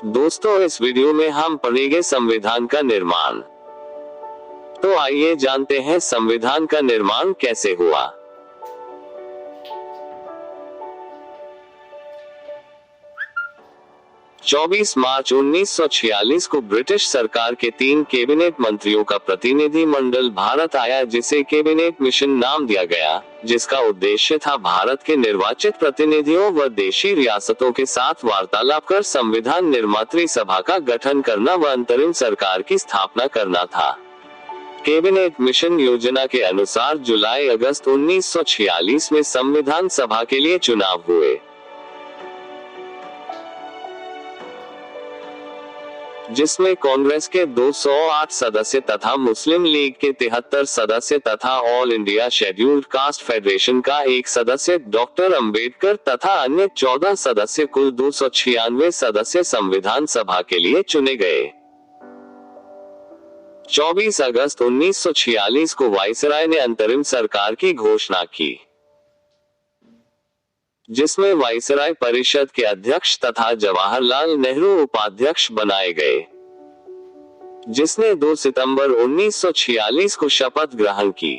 दोस्तों, इस वीडियो में हम पढ़ेंगे संविधान का निर्माण। तो आइए जानते हैं संविधान का निर्माण कैसे हुआ। चौबीस मार्च 1946 को ब्रिटिश सरकार के 3 कैबिनेट मंत्रियों का प्रतिनिधि मंडल भारत आया, जिसे कैबिनेट मिशन नाम दिया गया, जिसका उद्देश्य था भारत के निर्वाचित प्रतिनिधियों व देशी रियासतों के साथ वार्तालाप कर संविधान निर्मात्री सभा का गठन करना व अंतरिम सरकार की स्थापना करना था। कैबिनेट मिशन योजना के अनुसार जुलाई-अगस्त 1946 में संविधान सभा के लिए चुनाव हुए, जिसमें कांग्रेस के 208 सदस्य तथा मुस्लिम लीग के 73 सदस्य तथा all India scheduled caste federation का 1 सदस्य डॉक्टर अंबेडकर तथा अन्य 14 सदस्य, कुल 296 सदस्य संविधान सभा के लिए चुने गए। 24 अगस्त 1946 को वायसराय ने अंतरिम सरकार की घोषणा की, जिसमें वायसराय परिषद के अध्यक्ष तथा जवाहरलाल नेहरू उपाध्यक्ष बनाए गए, जिसने 2 सितंबर 1946 को शपथ ग्रहण की।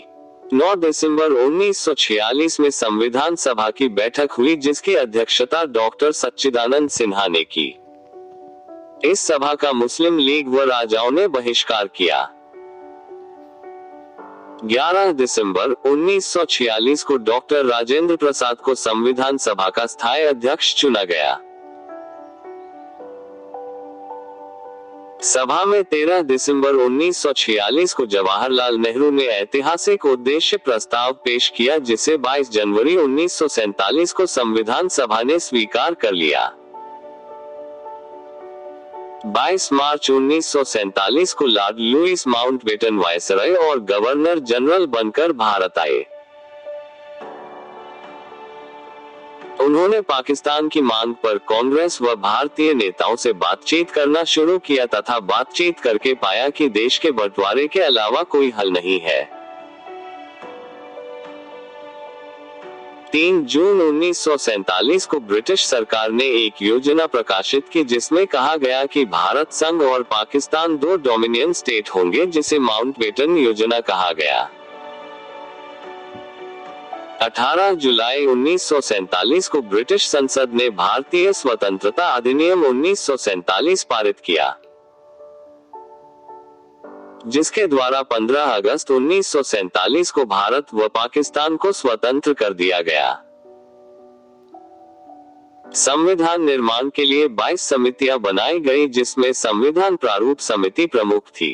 9 दिसंबर 1946 में संविधान सभा की बैठक हुई, जिसकी अध्यक्षता डॉक्टर सच्चिदानंद सिन्हा ने की। इस सभा का मुस्लिम लीग व राजाओं ने बहिष्कार किया। 11 दिसंबर 1946 को डॉक्टर राजेंद्र प्रसाद को संविधान सभा का स्थायी अध्यक्ष चुना गया। सभा में 13 दिसंबर 1946 को जवाहरलाल नेहरू ने ऐतिहासिक उद्देश्य प्रस्ताव पेश किया, जिसे 22 जनवरी 1947 को संविधान सभा ने स्वीकार कर लिया। 22 मार्च 1947 को लॉर्ड लुईस माउंटबेटन वायसराय और गवर्नर जनरल बनकर भारत आए। उन्होंने पाकिस्तान की मांग पर कांग्रेस व भारतीय नेताओं से बातचीत करना शुरू किया तथा बातचीत करके पाया कि देश के बंटवारे के अलावा कोई हल नहीं है। 3 जून 1947 को ब्रिटिश सरकार ने एक योजना प्रकाशित की, जिसमें कहा गया कि भारत संघ और पाकिस्तान 2 डोमिनियन स्टेट होंगे, जिसे माउंटबेटन योजना कहा गया। 18 जुलाई 1947 को ब्रिटिश संसद ने भारतीय स्वतंत्रता अधिनियम 1947 पारित किया, जिसके द्वारा 15 अगस्त 1947 को भारत व पाकिस्तान को स्वतंत्र कर दिया गया। संविधान निर्माण के लिए 22 समितियां बनाई गई, जिसमें संविधान प्रारूप समिति प्रमुख थी।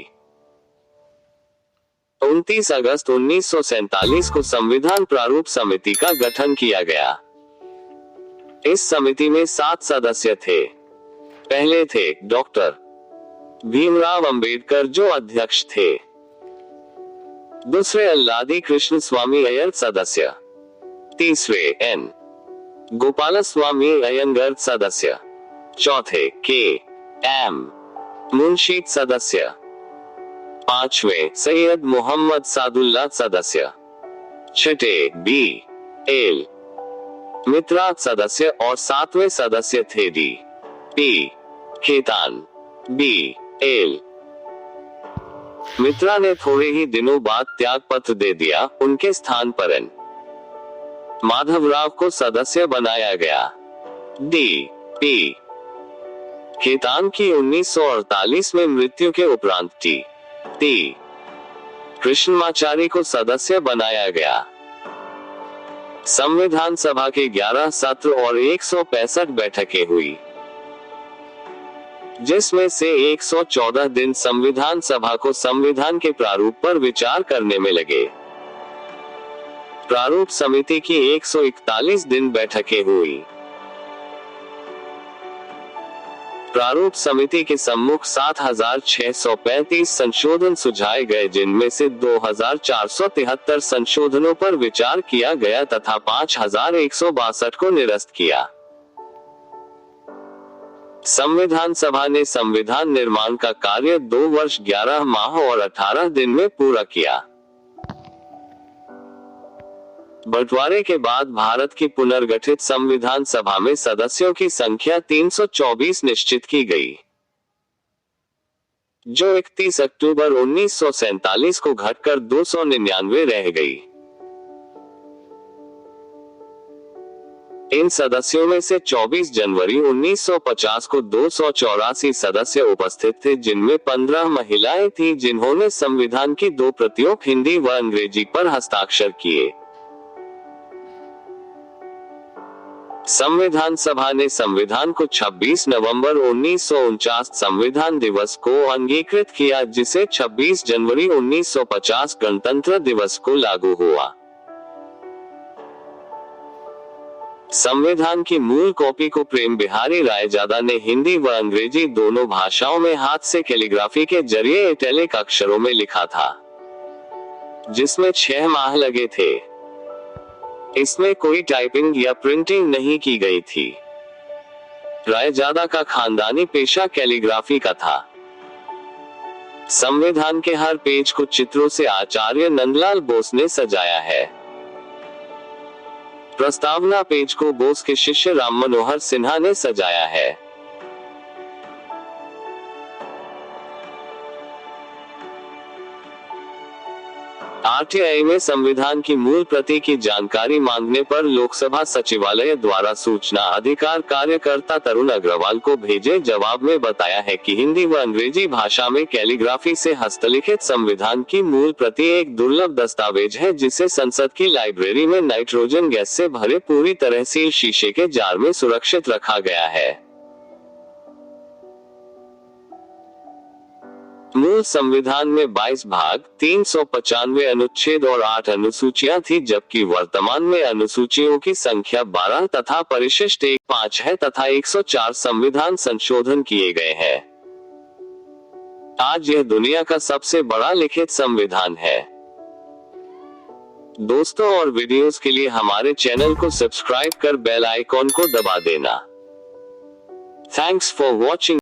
29 अगस्त 1947 को संविधान प्रारूप समिति का गठन किया गया। इस समिति में 7 सदस्य थे। पहले थे डॉक्टर भीमराव अंबेडकर, जो अध्यक्ष थे। दूसरे अल्लादी कृष्ण स्वामी अय्यर सदस्य। तीसरे एन गोपालस्वामी अयंगर सदस्य। चौथे के एम मुंशी सदस्य। 5वें सैयद मोहम्मद सादुल्ला सदस्य। 6ठे बी एल मित्रा सदस्य और 7वें सदस्य थे D P Khaitan. B L Mitra ने थोड़े ही दिनों बाद त्याग पत्र दे दिया। उनके स्थान पर एन माधवराव को सदस्य बनाया गया। डी पी खेतान की 1948 में मृत्यु के उपरांत टी कृष्णमाचारी को सदस्य बनाया गया। संविधान सभा के 11 सत्र और 165 बैठकें हुई, जिसमें से 114 दिन संविधान सभा को संविधान के प्रारूप पर विचार करने में लगे। प्रारूप समिति की 141 दिन बैठकें हुई। प्रारूप समिति के सम्मुख 7635 संशोधन सुझाए गए, जिनमें से 2473 संशोधनों पर विचार किया गया तथा 5162 को निरस्त किया। संविधान सभा ने संविधान निर्माण का कार्य 2 वर्ष 11 माह और 18 दिन में पूरा किया। बंटवारे के बाद भारत की पुनर्गठित संविधान सभा में सदस्यों की संख्या 324 निश्चित की गई, जो 31 अक्टूबर 1947 को घटकर 299 रह गई। इन सदस्यों में से 24 जनवरी 1950 को 284 सदस्य उपस्थित थे, जिनमें 15 महिलाएं थीं, जिन्होंने संविधान की 2 प्रतियों हिंदी व अंग्रेजी पर हस्ताक्षर किए। संविधान सभा ने संविधान को 26 नवंबर 1949 संविधान दिवस को अंगीकृत किया, जिसे 26 जनवरी 1950 गणतंत्र दिवस को लागू हुआ। संविधान की मूल कॉपी को प्रेम बिहारी रायजादा ने हिंदी व अंग्रेजी दोनों भाषाओं में हाथ से कैलीग्राफी के जरिए इटैलिक अक्षरों में लिखा था, जिसमें 6 माह लगे थे। इसमें कोई टाइपिंग या प्रिंटिंग नहीं की गई थी। रायजादा का खानदानी पेशा कैलीग्राफी का था। संविधान के हर पेज को चित्रों से आचार्य नंदलाल बोस ने सजाया है। प्रस्तावना पेज को बोस के शिष्य राम मनोहर सिन्हा ने सजाया है। आरटीआई में संविधान की मूल प्रति की जानकारी मांगने पर लोकसभा सचिवालय द्वारा सूचना अधिकार कार्यकर्ता तरुण अग्रवाल को भेजे जवाब में बताया है कि हिंदी व अंग्रेजी भाषा में कैलीग्राफी से हस्तलिखित संविधान की मूल प्रति एक दुर्लभ दस्तावेज है, जिसे संसद की लाइब्रेरी में नाइट्रोजन गैस से भरे पूरी तरह सील शीशे के जार में सुरक्षित रखा गया है। मूल संविधान में 22 भाग, 395 अनुच्छेद और 8 अनुसूचियां थी, जबकि वर्तमान में अनुसूचियों की संख्या 12 तथा परिशिष्ट 1-5 है तथा 104 संविधान संशोधन किए गए हैं। आज यह दुनिया का सबसे बड़ा लिखित संविधान है। दोस्तों, और वीडियोस के लिए हमारे चैनल को सब्सक्राइब कर बेल आइकॉन को दबा देना। Thanks for watching.